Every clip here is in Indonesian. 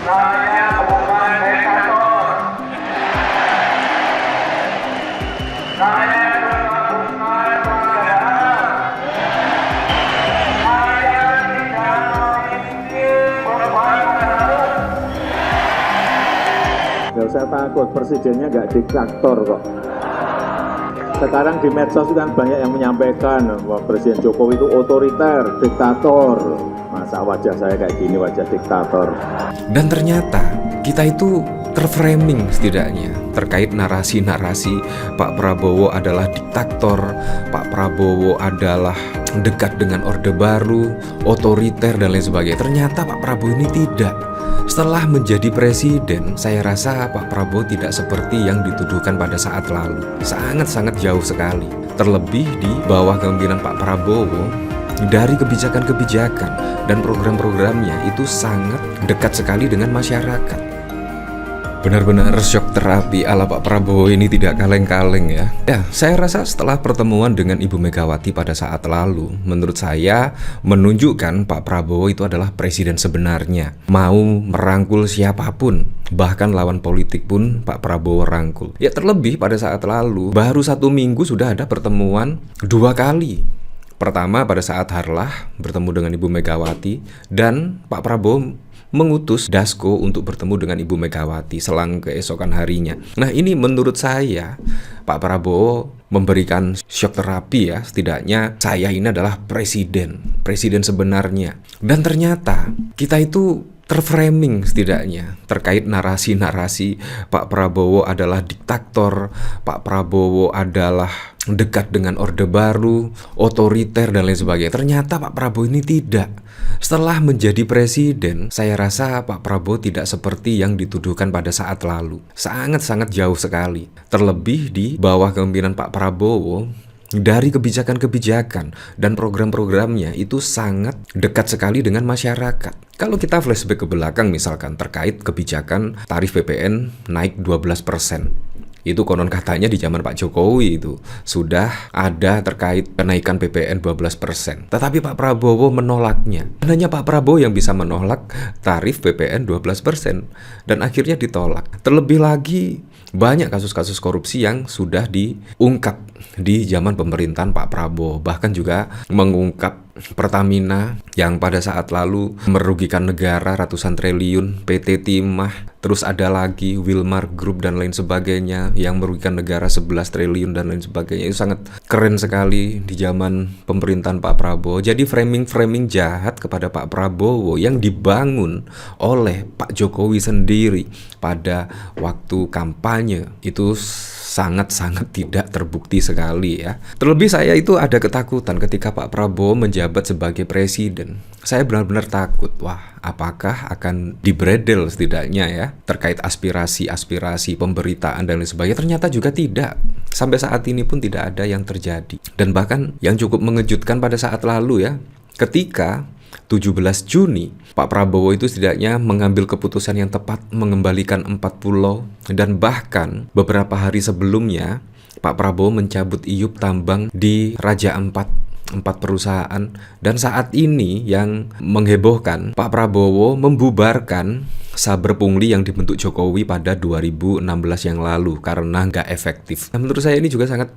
Saya bukan diktator. Saya bukan pengadaan. Saya tidak memiliki beban moral. Nggak usah takut, presidennya nggak diktator kok. Sekarang di medsos kan banyak yang menyampaikan bahwa Presiden Jokowi itu otoriter, diktator. Masa wajah saya kayak gini, wajah diktator. Dan ternyata kita itu terframing setidaknya terkait narasi-narasi Pak Prabowo adalah diktator, Pak Prabowo adalah dekat dengan Orde Baru, otoriter dan lain sebagainya. Ternyata Pak Prabowo ini tidak. Setelah menjadi presiden, saya rasa Pak Prabowo tidak seperti yang dituduhkan pada saat lalu. Sangat-sangat jauh sekali. Terlebih di bawah kepemimpinan Pak Prabowo, dari kebijakan-kebijakan dan program-programnya itu sangat dekat sekali dengan masyarakat. Benar-benar shock terapi ala Pak Prabowo ini tidak kaleng-kaleng ya. Ya, saya rasa setelah pertemuan dengan Ibu Megawati pada saat lalu, menurut saya menunjukkan Pak Prabowo itu adalah presiden sebenarnya. Mau merangkul siapapun, bahkan lawan politik pun Pak Prabowo rangkul. Ya terlebih pada saat lalu, baru 1 minggu sudah ada pertemuan 2 kali. Pertama pada saat Harlah bertemu dengan Ibu Megawati, dan Pak Prabowo mengutus Dasko untuk bertemu dengan Ibu Megawati selang keesokan harinya. Nah ini menurut saya Pak Prabowo memberikan shock terapi ya. Setidaknya saya ini adalah presiden sebenarnya. Dan ternyata kita itu terframing setidaknya terkait narasi-narasi Pak Prabowo adalah diktator, Pak Prabowo adalah dekat dengan Orde Baru, otoriter dan lain sebagainya. Ternyata Pak Prabowo ini tidak. Setelah menjadi presiden, saya rasa Pak Prabowo tidak seperti yang dituduhkan pada saat lalu. Sangat-sangat jauh sekali. Terlebih di bawah kepemimpinan Pak Prabowo, dari kebijakan-kebijakan dan program-programnya itu sangat dekat sekali dengan masyarakat. Kalau kita flashback ke belakang misalkan terkait kebijakan tarif PPN naik 12%. Itu konon katanya di zaman Pak Jokowi itu sudah ada terkait kenaikan PPN 12%. Tetapi Pak Prabowo menolaknya. Hanya Pak Prabowo yang bisa menolak tarif PPN 12%. Dan akhirnya ditolak. Terlebih lagi banyak kasus-kasus korupsi yang sudah diungkap di zaman pemerintahan Pak Prabowo. Bahkan juga mengungkap Pertamina yang pada saat lalu merugikan negara ratusan triliun, PT Timah, terus ada lagi Wilmar Group dan lain sebagainya yang merugikan negara 11 triliun dan lain sebagainya. Itu sangat keren sekali di zaman pemerintahan Pak Prabowo. Jadi framing-framing jahat kepada Pak Prabowo yang dibangun oleh Pak Jokowi sendiri pada waktu kampanye itu sangat-sangat tidak terbukti sekali ya. Terlebih saya itu ada ketakutan ketika Pak Prabowo menjabat sebagai presiden. Saya benar-benar takut, wah apakah akan dibredel setidaknya ya terkait aspirasi-aspirasi pemberitaan dan lain sebagainya. Ternyata juga tidak. Sampai saat ini pun tidak ada yang terjadi. Dan bahkan yang cukup mengejutkan pada saat lalu ya, ketika 17 Juni, Pak Prabowo itu setidaknya mengambil keputusan yang tepat mengembalikan 4 pulau, dan bahkan beberapa hari sebelumnya Pak Prabowo mencabut iup tambang di Raja Ampat, 4 perusahaan. Dan saat ini yang menghebohkan, Pak Prabowo membubarkan Saber Pungli yang dibentuk Jokowi pada 2016 yang lalu karena nggak efektif. Nah, menurut saya ini juga sangat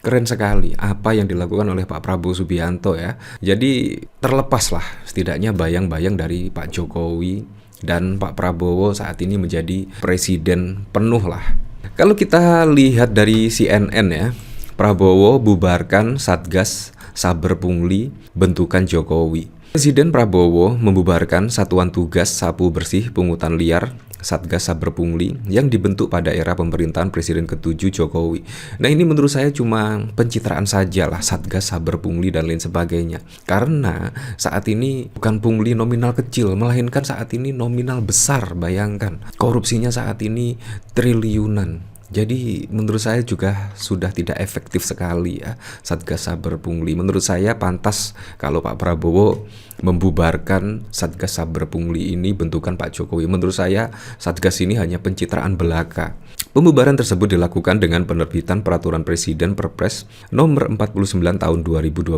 keren sekali apa yang dilakukan oleh Pak Prabowo Subianto ya. Jadi terlepaslah setidaknya bayang-bayang dari Pak Jokowi, dan Pak Prabowo saat ini menjadi presiden penuh lah. Kalau kita lihat dari CNN ya, Prabowo bubarkan Satgas Saber Pungli bentukan Jokowi. Presiden Prabowo membubarkan Satuan Tugas Sapu Bersih Pungutan Liar Satgas Saber Pungli yang dibentuk pada era pemerintahan Presiden ke-7 Jokowi. Nah ini menurut saya cuma pencitraan saja lah Satgas Saber Pungli dan lain sebagainya. Karena saat ini bukan pungli nominal kecil, melainkan saat ini nominal besar. Bayangkan, korupsinya saat ini triliunan. Jadi menurut saya juga sudah tidak efektif sekali ya Satgas Saber Pungli. Menurut saya pantas kalau Pak Prabowo membubarkan Satgas Saber Pungli ini bentukan Pak Jokowi. Menurut saya Satgas ini hanya pencitraan belaka. Pembubaran tersebut dilakukan dengan penerbitan Peraturan Presiden Perpres Nomor 49 Tahun 2025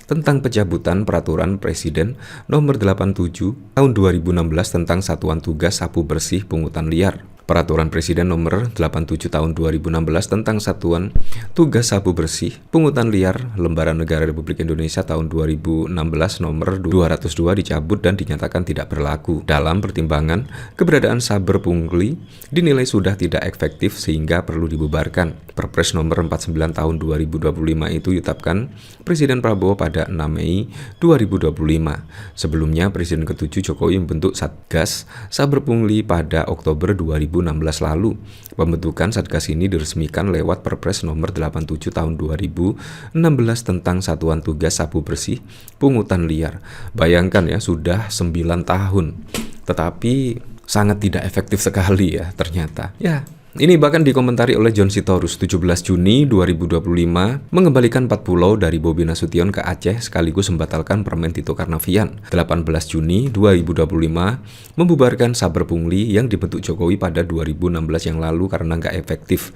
tentang pencabutan Peraturan Presiden Nomor 87 Tahun 2016 tentang Satuan Tugas Sapu Bersih Pungutan Liar. Peraturan Presiden Nomor 87 Tahun 2016 tentang Satuan Tugas Sapu Bersih Pungutan Liar Lembaran Negara Republik Indonesia tahun 2016 Nomor 202 dicabut dan dinyatakan tidak berlaku. Dalam pertimbangan, keberadaan saber pungli dinilai sudah tidak efektif sehingga perlu dibubarkan. Perpres Nomor 49 Tahun 2025 itu ditetapkan Presiden Prabowo pada 6 Mei 2025. Sebelumnya, Presiden ke-7 Jokowi membentuk Satgas Saber Pungli pada Oktober 2016 lalu. Pembentukan Satgas ini diresmikan lewat Perpres Nomor 87 Tahun 2016 tentang Satuan Tugas Sapu Bersih Pungutan Liar. Bayangkan ya, sudah 9 tahun. Tetapi sangat tidak efektif sekali ya ternyata. Ya, ini bahkan dikomentari oleh John Sitorus 17 Juni 2025 mengembalikan 4 pulau dari Bobi Nasution ke Aceh sekaligus membatalkan Permen Tito Karnavian. 18 Juni 2025 membubarkan Saber Pungli yang dibentuk Jokowi pada 2016 yang lalu karena nggak efektif.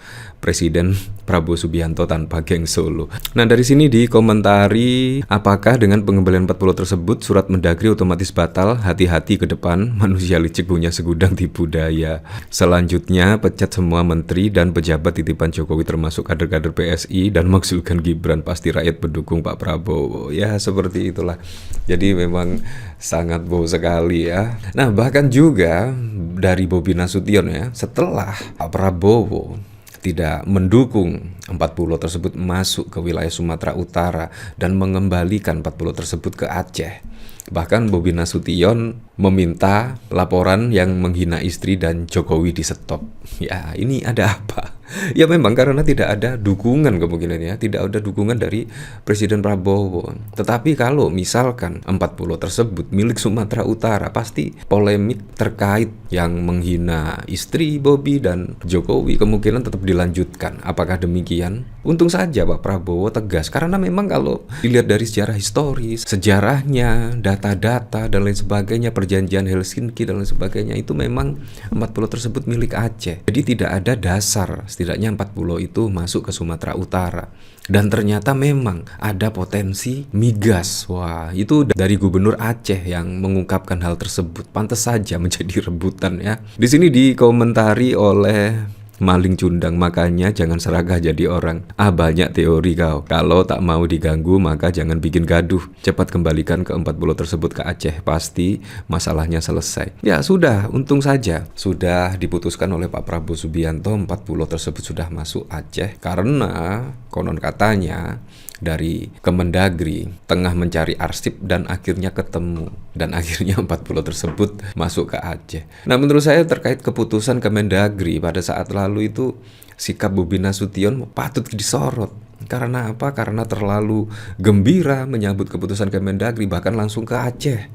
Presiden Prabowo Subianto tanpa geng Solo. Nah, dari sini dikomentari, apakah dengan pengembalian 4 pulau tersebut surat Mendagri otomatis batal? Hati-hati ke depan, manusia licik punya segudang tipu daya. Selanjutnya pecat semua menteri dan pejabat titipan Jokowi termasuk kader-kader PSI dan maksudkan Gibran, pasti rakyat mendukung Pak Prabowo. Ya, seperti itulah. Jadi memang sangat bau sekali ya. Nah, bahkan juga dari Bobi Nasution ya, setelah Pak Prabowo tidak mendukung 4 pulau tersebut masuk ke wilayah Sumatera Utara dan mengembalikan 4 pulau tersebut ke Aceh. Bahkan Bobi Nasution meminta laporan yang menghina istri dan Jokowi di stop. Ya, ini ada apa? Ya memang karena tidak ada dukungan kemungkinannya, tidak ada dukungan dari Presiden Prabowo. Tetapi kalau misalkan 4 pulau tersebut milik Sumatera Utara, pasti polemik terkait yang menghina istri Bobi dan Jokowi kemungkinan tetap dilanjutkan. Apakah demikian? Untung saja Pak Prabowo tegas, karena memang kalau dilihat dari sejarah historis, sejarahnya, data-data dan lain sebagainya, perjanjian Helsinki dan lain sebagainya, itu memang 4 pulau tersebut milik Aceh. Jadi tidak ada dasar setidaknya 4 pulau itu masuk ke Sumatera Utara. Dan ternyata memang ada potensi migas. Wah, itu dari Gubernur Aceh yang mengungkapkan hal tersebut. Pantas saja menjadi rebutan ya. Di sini dikomentari oleh Maling Cundang, makanya jangan serakah jadi orang. Banyak teori kau. Kalau tak mau diganggu maka jangan bikin gaduh. Cepat kembalikan ke 4 pulau tersebut ke Aceh. Pasti masalahnya selesai. Ya sudah, untung saja sudah diputuskan oleh Pak Prabowo Subianto 4 pulau tersebut sudah masuk Aceh. Karena konon katanya dari Kemendagri tengah mencari arsip dan akhirnya ketemu. Dan akhirnya 4 pulau tersebut masuk ke Aceh. Nah, menurut saya terkait keputusan Kemendagri pada saat lalu itu, sikap Bobi Nasution patut disorot. Karena apa? Karena terlalu gembira menyambut keputusan Kemendagri, bahkan langsung ke Aceh.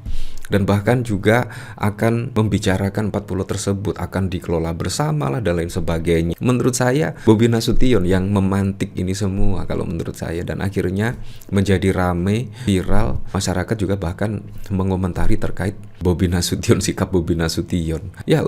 Dan bahkan juga akan membicarakan 4 pulau tersebut akan dikelola bersama lah dan lain sebagainya. Menurut saya Bobi Nasution yang memantik ini semua kalau menurut saya, dan akhirnya menjadi rame, viral, masyarakat juga bahkan mengomentari terkait Bobi Nasution, sikap Bobi Nasution. Ya,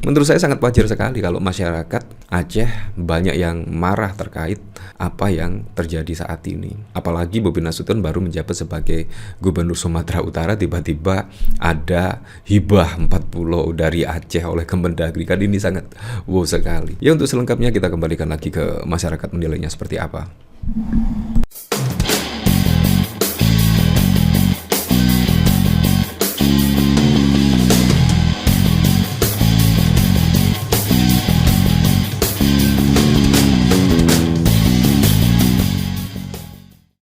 menurut saya sangat wajar sekali kalau masyarakat Aceh banyak yang marah terkait apa yang terjadi saat ini. Apalagi Bobi Nasution baru menjabat sebagai Gubernur Sumatera Utara, tiba-tiba ada hibah 4 pulau dari Aceh oleh Kemendagri. Kan ini sangat wow sekali. Ya, untuk selengkapnya kita kembalikan lagi ke masyarakat menilainya seperti apa.